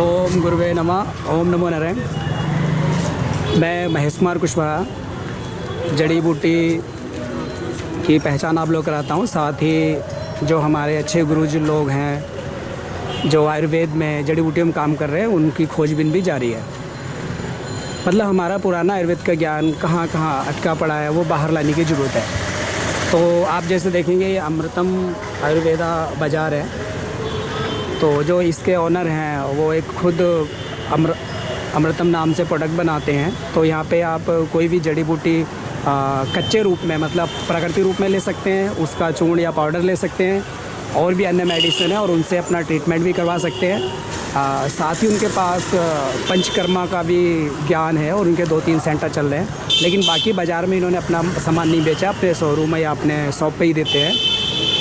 ओम गुरुवे नमः। ओम नमो नारायण। मैं महेश कुमार कुशवाहा जड़ी बूटी की पहचान आप लोग कराता हूँ। साथ ही जो हमारे अच्छे गुरुजी लोग हैं जो आयुर्वेद में जड़ी बूटियों में काम कर रहे हैं, उनकी खोजबीन भी जारी है। मतलब हमारा पुराना आयुर्वेद का ज्ञान कहाँ कहाँ अटका पड़ा है, वो बाहर लाने की ज़रूरत है। तो आप जैसे देखेंगे ये अमृतम आयुर्वेदा बाज़ार है, तो जो इसके ओनर हैं वो एक खुद अमृतम नाम से प्रोडक्ट बनाते हैं। तो यहाँ पे आप कोई भी जड़ी बूटी कच्चे रूप में, मतलब प्राकृतिक रूप में ले सकते हैं, उसका चूर्ण या पाउडर ले सकते हैं, और भी अन्य मेडिसिन है, और उनसे अपना ट्रीटमेंट भी करवा सकते हैं। साथ ही उनके पास पंचकर्मा का भी ज्ञान है और उनके 2-3 सेंटर चल रहे हैं। लेकिन बाकी बाज़ार में इन्होंने अपना सामान नहीं बेचा, अपने शोरूम में या अपने शॉप पे ही देते हैं।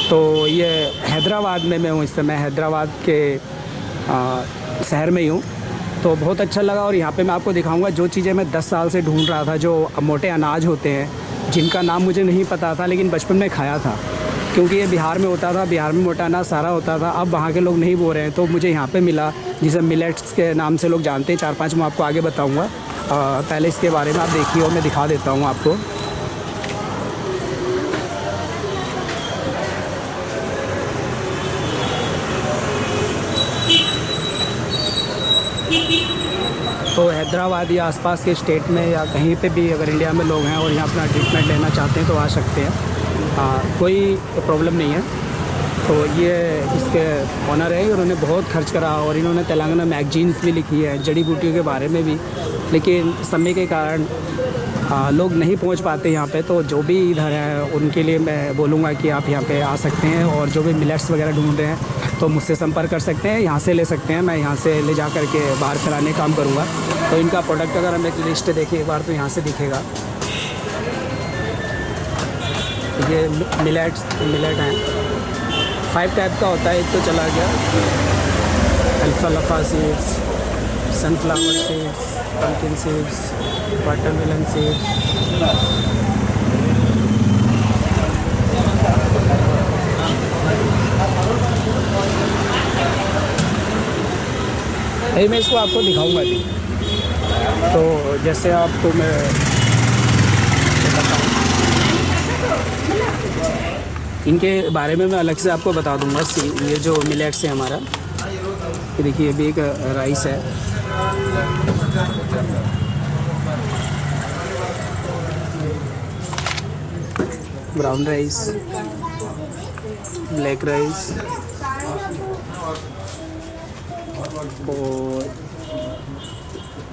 तो ये हैदराबाद में मैं हूँ इस समय, हैदराबाद के शहर में ही हूँ। तो बहुत अच्छा लगा, और यहाँ पे मैं आपको दिखाऊंगा जो चीज़ें मैं 10 साल से ढूंढ रहा था। जो मोटे अनाज होते हैं जिनका नाम मुझे नहीं पता था, लेकिन बचपन में खाया था, क्योंकि ये बिहार में होता था। बिहार में मोटा अनाज सारा होता था, अब वहाँ के लोग नहीं बोल रहे हैं, तो मुझे यहाँ पे मिला, जिसे मिलेट्स के नाम से लोग जानते हैं। 4-5 मैं आपको आगे बताऊँगा। पहले इसके बारे में आप देखिए और मैं दिखा देता हूँ आपको। तो हैदराबाद या आसपास के स्टेट में या कहीं पे भी अगर इंडिया में लोग हैं और यहाँ अपना ट्रीटमेंट लेना चाहते हैं तो आ सकते हैं, कोई प्रॉब्लम नहीं है। तो ये इसके ऑनर है, उन्होंने बहुत खर्च करा और इन्होंने तेलंगाना मैगजीन्स भी लिखी है जड़ी बूटियों के बारे में भी, लेकिन समय के कारण लोग नहीं पहुंच पाते यहाँ पे। तो जो भी इधर है उनके लिए मैं बोलूँगा कि आप यहाँ पे आ सकते हैं, और जो भी मिलेट्स वगैरह ढूंढ रहे हैं तो मुझसे संपर्क कर सकते हैं, यहाँ से ले सकते हैं। मैं यहाँ से ले जा कर के बाहर फैलाने का काम करूँगा। तो इनका प्रोडक्ट अगर हम एक लिस्ट देखें एक बार तो यहाँ से दिखेगा। ये मिलेट हैं, 5 टाइप का होता है। एक तो चला गया alpha seeds, sunflower seeds, pumpkin seeds, watermelon seeds, यही मैं इसको आपको दिखाऊंगा जी। तो जैसे आपको मैं बताऊँ इनके बारे में मैं अलग से आपको बता दूंगा। ये जो मिलेट्स है हमारा, ये देखिए, ये भी एक राइस है। ब्राउन राइस, ब्लैक राइस, और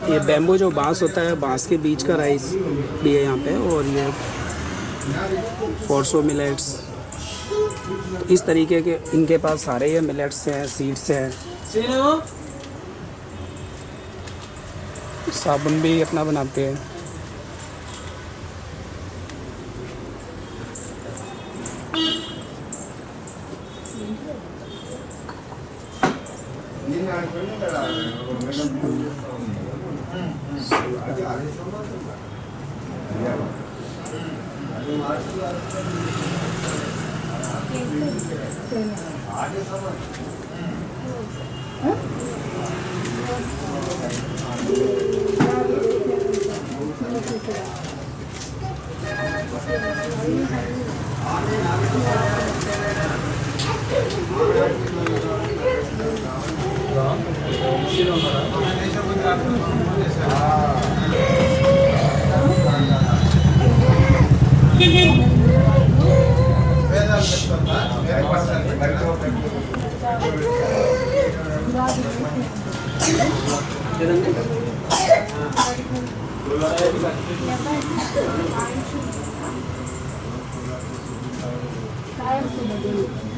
ये बैम्बू जो बांस होता है, बांस के बीज का राइस भी है यहाँ पे, और ये फोर्सो मिलेट्स। तो इस तरीके के इनके पास सारे ये मिलेट्स हैं, सीड्स हैं। साबुन भी अपना बनाते हैं।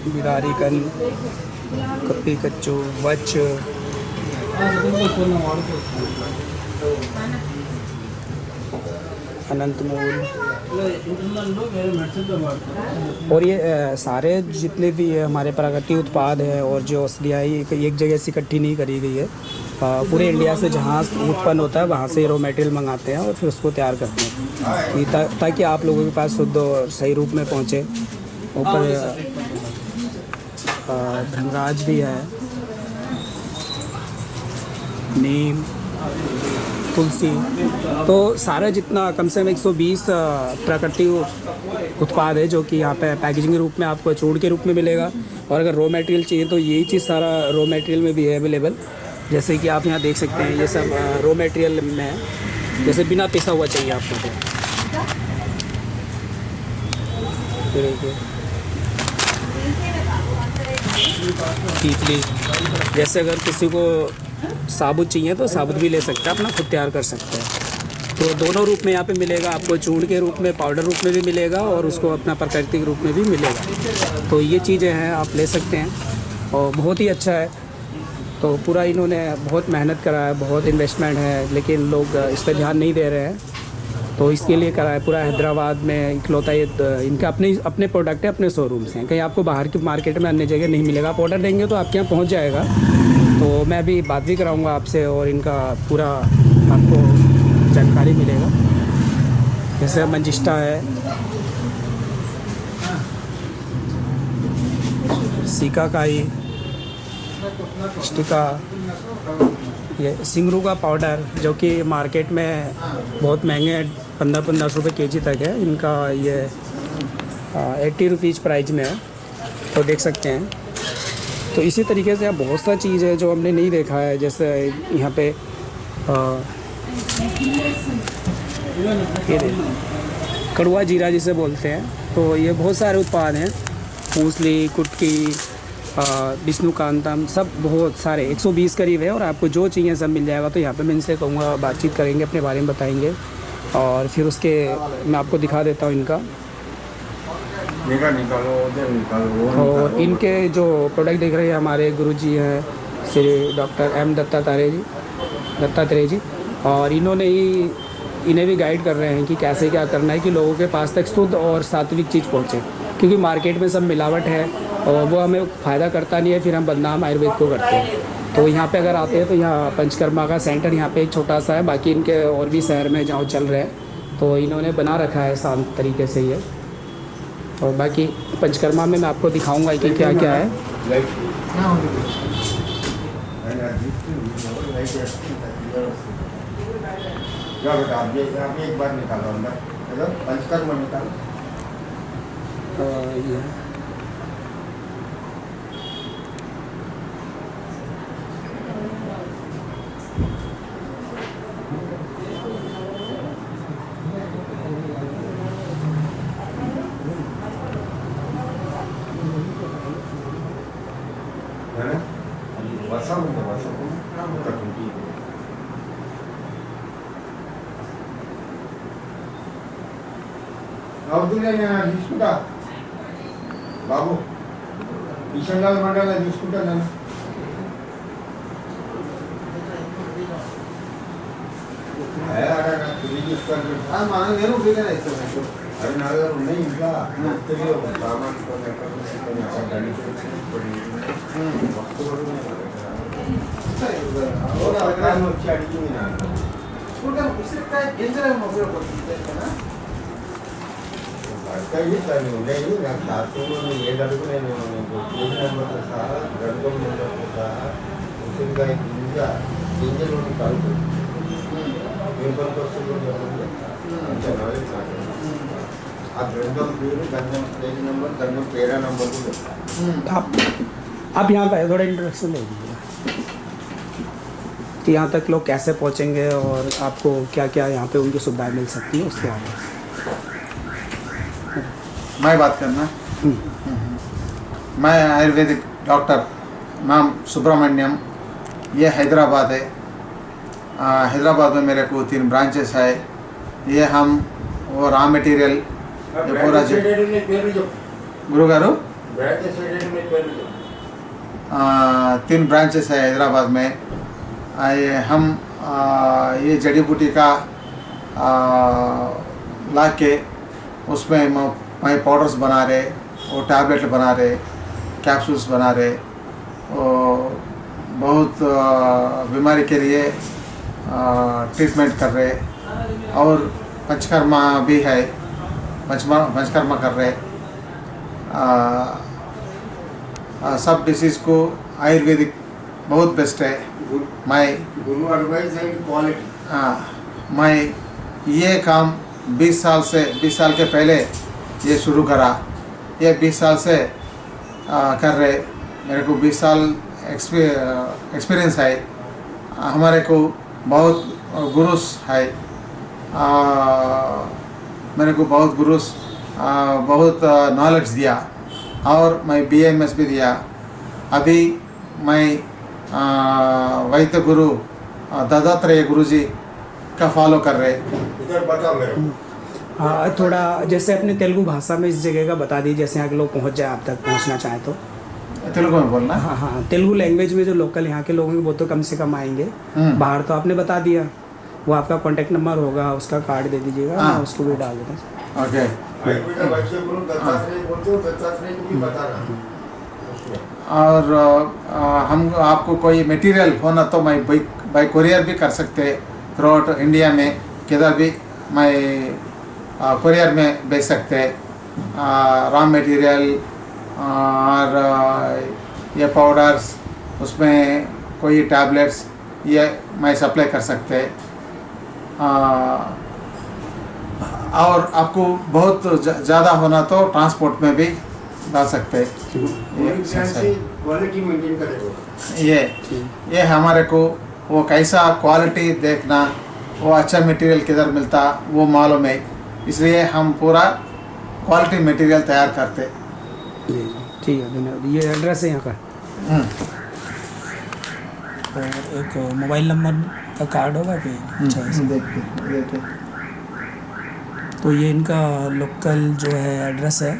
बिरारी कन, कप्पी कच्चू, वच, अनंत मूल, और ये सारे जितने भी हमारे प्राकृतिक उत्पाद हैं और जो औषधियाँ एक जगह से इकट्ठी नहीं करी गई है, पूरे इंडिया से जहाँ उत्पन्न होता है वहाँ से रॉ मटेरियल मंगाते हैं और फिर उसको तैयार करते हैं, ताकि आप लोगों के पास शुद्ध और सही रूप में पहुँचे। ऊपर धनराज भी है, नीम, तुलसी, तो सारा जितना कम से कम 120 प्राकृतिक उत्पाद है जो कि यहाँ पे पैकेजिंग के रूप में आपको चूर्ण के रूप में मिलेगा। और अगर रॉ मटेरियल चाहिए तो यही चीज़ सारा रॉ मटेरियल में भी है अवेलेबल। जैसे कि आप यहाँ देख सकते हैं ये सब रॉ मटेरियल में है, जैसे बिना पिसा हुआ चाहिए आपको तो कीचली। जैसे अगर किसी को साबुत चाहिए तो साबुत भी ले सकते हैं, अपना खुद तैयार कर सकते हैं। तो दोनों रूप में यहाँ पे मिलेगा आपको, चूर्ण के रूप में, पाउडर रूप में भी मिलेगा और उसको अपना प्राकृतिक रूप में भी मिलेगा। तो ये चीज़ें हैं, आप ले सकते हैं और बहुत ही अच्छा है। तो पूरा इन्होंने बहुत मेहनत करा है, बहुत इन्वेस्टमेंट है, लेकिन लोग इस पर ध्यान नहीं दे रहे हैं। तो इसके लिए करा है पूरा हैदराबाद में इकलौता ये इनके अपने प्रोडक्ट है, अपने शोरूम्स हैं। कहीं आपको बाहर की मार्केट में अन्य जगह नहीं मिलेगा। आप ऑर्डर देंगे तो आपके यहाँ पहुँच जाएगा। तो मैं अभी बात भी कराऊंगा आपसे और इनका पूरा आपको जानकारी मिलेगा। जैसे मंजिष्ठा है, सीकाकाई, स्टिका, ये सिंगरू का पाउडर जो कि मार्केट में बहुत महंगे 15-15 रुपये केजी तक है। इनका ये 80 रुपीज़ प्राइस में है, तो देख सकते हैं। तो इसी तरीके से बहुत सा चीज़ है जो हमने नहीं देखा है। जैसे यहाँ पे ये कड़वा जीरा जिसे बोलते हैं, तो ये बहुत सारे उत्पाद हैं। मूसली, कुटकी, विष्णुकांतम, सब बहुत सारे 120 करीब है और आपको जो चाहिए सब मिल जाएगा। तो यहाँ पे मैं इनसे कहूँगा, बातचीत करेंगे, अपने बारे में बताएंगे और फिर उसके मैं आपको दिखा देता हूँ इनका। और इनके जो प्रोडक्ट देख रहे हैं हमारे गुरुजी हैं श्री डॉक्टर एम दत्तात्रेय जी, और इन्हें भी गाइड कर रहे हैं कि कैसे क्या करना है कि लोगों के पास तक शुद्ध और सात्विक चीज़ पहुँचे। क्योंकि मार्केट में सब मिलावट है और वो हमें फ़ायदा करता नहीं है, फिर हम बदनाम आयुर्वेद को करते हैं। तो यहाँ पे अगर आते हैं तो यहाँ पंचकर्मा का सेंटर यहाँ पे एक छोटा सा है, बाकी इनके और भी शहर में जहाँ चल रहे हैं तो इन्होंने बना रखा है शांत तरीके से ये। और बाकी पंचकर्मा में मैं आपको दिखाऊंगा कि क्या क्या है। एक बार निकालो अंदर, पंचकर्मा निकालो। ये తీసుకుంటా బాబు, కిషన్ మండల తీసుకుంటా నన్ను మనం నేను ఫ్రీగానే ఇస్తాను. అవి నా దగ్గర ఉన్నాయి ఇంకా సామాన్ వచ్చి అడిగింది నాకు గింజలు ఉపయోగపడుతుంది కదా. అక్కడి దాన్ని ఉన్నాయి నాకు శాస్త్రంలో ఏ అడుగు నేను కేజీ నెంబర్తో సహా గడుపు నెంబర్తో సహా ఉసిరికాయ గింజలు కలుపు పేపర్కి వస్తుంది అంతే నాలెడ్జ్ నాకు. ఆ గంధం పేరు, గంధం కేజీ నెంబర్, గంధం పేరా నెంబర్ కూడా. आप यहाँ पे थोड़ा इंट्रोडक्शन दे दीजिए कि यहाँ तक लोग कैसे पहुँचेंगे और आपको क्या क्या यहाँ पे उनकी सुविधाएं मिल सकती हैं, उसके आगे मैं बात करना। मैं आयुर्वेदिक डॉक्टर, नाम सुब्रमण्यम, ये हैदराबाद है। हैदराबाद में मेरे को 3 ब्रांचेस है। ये हम वो रॉ मटेरियल ये पूरा गुरु गारू 3 ब्रांचेस है हैदराबाद में। हम ये जड़ी बूटी का ला के उसमें मैं पाउडर्स बना रहे, वो टैबलेट बना रहे, कैप्सूल्स बना रहे, और बहुत बीमारी के लिए ट्रीटमेंट कर रहे। और पंचकर्मा भी है, पंचकर्मा कर रहे। सब डिसीज़ को आयुर्वेदिक बहुत बेस्ट है। मैं गुरु एडवाइस एंड क्वालिटी। मैं ये काम 20 साल के पहले ये शुरू करा। ये 20 साल से कर रहे। मेरे को 20 साल एक्सपीरियंस है। हमारे को बहुत गुरुस है। मेरे को बहुत गुरुस बहुत नॉलेज दिया और मैं BAMS भी दिया। अभी मैं वैद्य गुरु दत्तात्रेय गुरुजी का फॉलो कर रहे। इधर बता मेरे को। हाँ, थोड़ा जैसे अपने तेलुगु भाषा में इस जगह का बता दीजिए, जैसे यहाँ के लोग पहुँच जाए, आप तक पहुँचना चाहें तो। तेलुगु में बोलना। हाँ हाँ, तेलुगु लैंग्वेज में जो लोकल यहाँ के लोग हैं वो तो कम से कम आएंगे। बाहर तो आपने बता दिया, वो आपका कॉन्टेक्ट नंबर होगा, उसका कार्ड दे दीजिएगा, मैं उसको भी डाल देता हूँ। ओके। बच्चे गुरु दत्तात्रेय बोलते हो, दत्तात्रेय को भी बताना। और हम आपको कोई मटेरियल होना तो मैं बाई कोरियर भी कर सकते थ्रू आउट इंडिया में, किधर भी मैं कोरियर में भेज सकते। रॉ मटेरियल और ये पाउडर्स, उसमें कोई टैबलेट्स, ये मैं सप्लाई कर सकते। और आपको बहुत ज़्यादा होना तो ट्रांसपोर्ट में भी डाल सकते। क्वालिटी मेंटेन करेगा। ये हमारे को वो कैसा क्वालिटी देखना, वो अच्छा मटेरियल किधर मिलता वो मालूम है, इसलिए हम पूरा क्वालिटी मटेरियल तैयार करते। जी ठीक है, धन्यवाद। ये एड्रेस है यहाँ का, और एक मोबाइल नंबर का कार्ड होगा पे। देखते। तो ये इनका लोकल जो है एड्रेस है,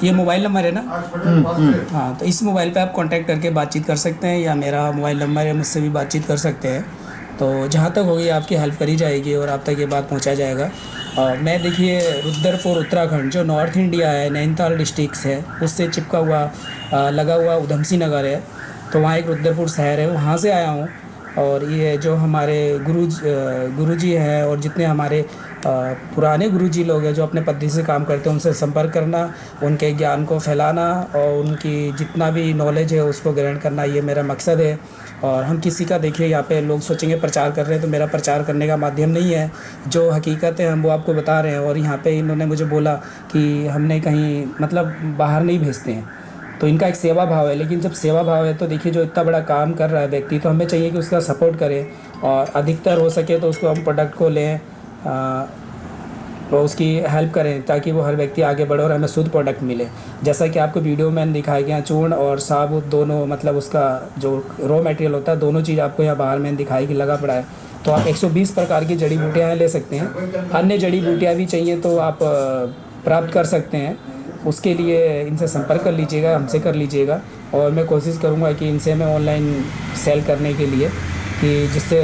ये मोबाइल नंबर है ना। हाँ, तो इस मोबाइल पे आप कांटेक्ट करके बातचीत कर सकते हैं, या मेरा मोबाइल नंबर है, मुझसे भी बातचीत कर सकते हैं। तो जहाँ तक होगी आपकी हेल्प करी जाएगी और आप तक ये बात पहुँचाया जाएगा। और मैं देखिए रुद्रपुर उत्तराखंड जो नॉर्थ इंडिया है, नैनीताल डिस्ट्रिक्ट है, उससे चिपका हुआ लगा हुआ उधमसिंह नगर है, तो वहाँ एक रुद्रपुर शहर है, वहाँ से आया हूँ। और ये जो हमारे गुरुजी हैं और जितने हमारे पुराने गुरुजी लोग हैं जो अपने पद्धति से काम करते हैं, उनसे संपर्क करना, उनके ज्ञान को फैलाना और उनकी जितना भी नॉलेज है उसको ग्रहण करना, ये मेरा मकसद है। और हम किसी का, देखिए यहाँ पे लोग सोचेंगे प्रचार कर रहे हैं, तो मेरा प्रचार करने का माध्यम नहीं है। जो हकीकत है हम वो आपको बता रहे हैं। और यहाँ पे इन्होंने मुझे बोला कि हमने कहीं मतलब बाहर नहीं भेजते हैं, तो इनका एक सेवा भाव है। लेकिन जब सेवा भाव है तो देखिए जो इतना बड़ा काम कर रहा है व्यक्ति, तो हमें चाहिए कि उसका सपोर्ट करें और अधिकतर हो सके तो उसको हम प्रोडक्ट को लें और उसकी हेल्प करें, ताकि वो हर व्यक्ति आगे बढ़े और हमें शुद्ध प्रोडक्ट मिले। जैसा कि आपको वीडियो में दिखाया गया, चूर्ण और साबुत दोनों, मतलब उसका जो रॉ मटेरियल होता है, दोनों चीज़ आपको यहाँ बाहर में दिखाई कि लगा पड़ा है। तो आप 120 प्रकार की जड़ी बूटियाँ ले सकते हैं। अन्य जड़ी बूटियाँ भी चाहिए तो आप प्राप्त कर सकते हैं। उसके लिए इनसे संपर्क कर लीजिएगा, हमसे कर लीजिएगा। और मैं कोशिश करूँगा कि इनसे मैं ऑनलाइन सेल करने के लिए, कि जिससे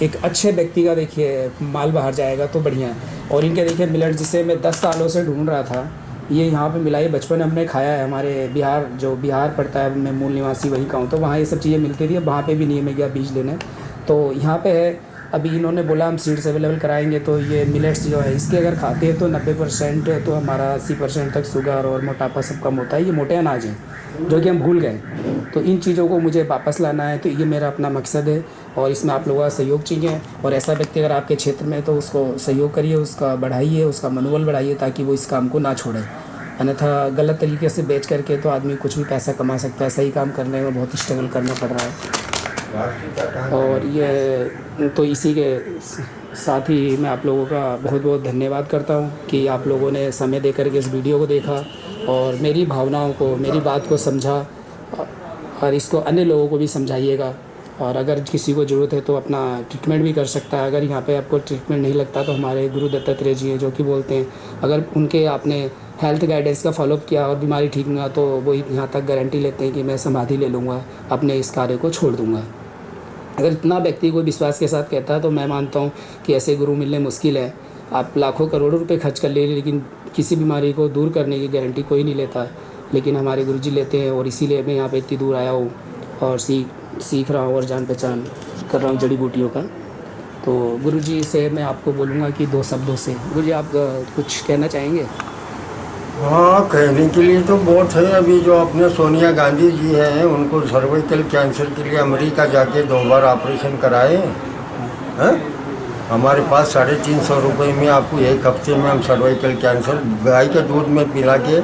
एक अच्छे व्यक्ति का देखिए माल बाहर जाएगा तो बढ़िया है। और इनके देखिए मिलेट, जिसे मैं 10 सालों से ढूंढ रहा था, ये यहाँ पे मिला। ये बचपन हमने खाया है। हमारे बिहार, जो बिहार पड़ता है, मैं मूल निवासी वहीं का हूँ, तो वहाँ ये सब चीज़ें मिलती थी। वहाँ पे भी नहीं मैं गया बीज लेने, तो यहाँ पे है। अभी इन्होंने बोला हम सीड्स अवेलेबल कराएंगे। तो ये मिलेट्स जो है, इसके अगर खाते हैं तो 90% तो हमारा 80% तक शुगर और मोटापा सब कम होता है। ये मोटे अनाज हैं जो कि हम भूल गए। तो इन चीज़ों को मुझे वापस लाना है, तो ये मेरा अपना मकसद है। और इसमें आप लोगों का सहयोग चाहिए। और ऐसा व्यक्ति अगर आपके क्षेत्र में, तो उसको सहयोग करिए, उसका बढ़ाइए, उसका मनोबल बढ़ाइए, ताकि वो इस काम को ना छोड़े। अन्यथा गलत तरीके से बेच करके तो आदमी कुछ भी पैसा कमा सकता है। सही काम करने में बहुत स्ट्रगल करना पड़ रहा है। और ये तो इसी के साथ ही मैं आप लोगों का बहुत बहुत धन्यवाद करता हूँ कि आप लोगों ने समय देकर के इस वीडियो को देखा और मेरी भावनाओं को, मेरी बात को समझा, और इसको अन्य लोगों को भी समझाइएगा। और अगर किसी को ज़रूरत है तो अपना ट्रीटमेंट भी कर सकता है। अगर यहाँ पे आपको ट्रीटमेंट नहीं लगता तो हमारे गुरु दत्तात्रेय जी हैं जो कि बोलते हैं, अगर उनके आपने हेल्थ गाइडेंस का फॉलोअप किया और बीमारी ठीक ना, तो वो यहाँ तक गारंटी लेते हैं कि मैं समाधि ले लूँगा, अपने इस कार्य को छोड़ दूँगा। अगर इतना व्यक्ति को विश्वास के साथ कहता है तो मैं मानता हूँ कि ऐसे गुरु मिलने मुश्किल है। आप लाखों करोड़ों रुपए खर्च कर लीजिए, लेकिन किसी बीमारी को दूर करने की गारंटी कोई नहीं लेता। लेकिन हमारे गुरुजी लेते हैं, और इसीलिए मैं यहाँ पे इतनी दूर आया हूँ और सीख रहा हूँ और जान पहचान कर रहा हूँ जड़ी बूटियों का। तो गुरुजी से मैं आपको बोलूँगा कि 2 शब्दों से, गुरुजी आप कुछ कहना चाहेंगे? हाँ, कहने के लिए तो बहुत है। अभी जो अपने सोनिया गांधी जी हैं उनको सर्वाइकल कैंसर के लिए अमेरिका जाके 2 बार ऑपरेशन कराए हैं। हमारे पास 350 रुपये में आपको 1 हफ्ते में हम सर्वाइकल कैंसर गाय के दूध में पिला के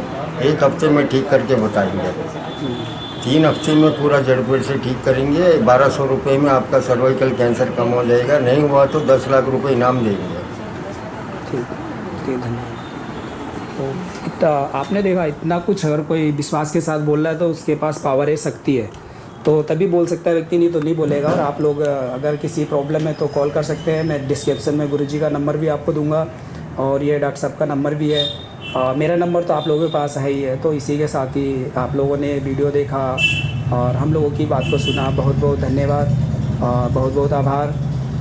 1 हफ्ते में ठीक करके बताएंगे। 3 हफ्ते में पूरा जड़ पेड़ से ठीक करेंगे। 1200 रुपये में आपका सर्वाइकल कैंसर कम हो जाएगा। नहीं हुआ तो 10 लाख रुपए इनाम देंगे। ठीक ठीक, धन्यवाद। तो इतना आपने देखा, इतना कुछ अगर कोई विश्वास के साथ बोल रहा है तो उसके पास पावर है, शक्ति है, तो तभी बोल सकता है व्यक्ति, नहीं तो नहीं बोलेगा। और आप लोग अगर किसी प्रॉब्लम है तो कॉल कर सकते हैं। मैं डिस्क्रिप्शन में गुरुजी का नंबर भी आपको दूंगा और ये डॉक्टर साहब का नंबर भी है। मेरा नंबर तो आप लोगों के पास है ही है। तो इसी के साथ ही आप लोगों ने वीडियो देखा और हम लोगों की बात को सुना। बहुत बहुत धन्यवाद, बहुत बहुत आभार।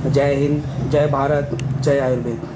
जय हिंद, जय भारत, जय आयुर्वेद।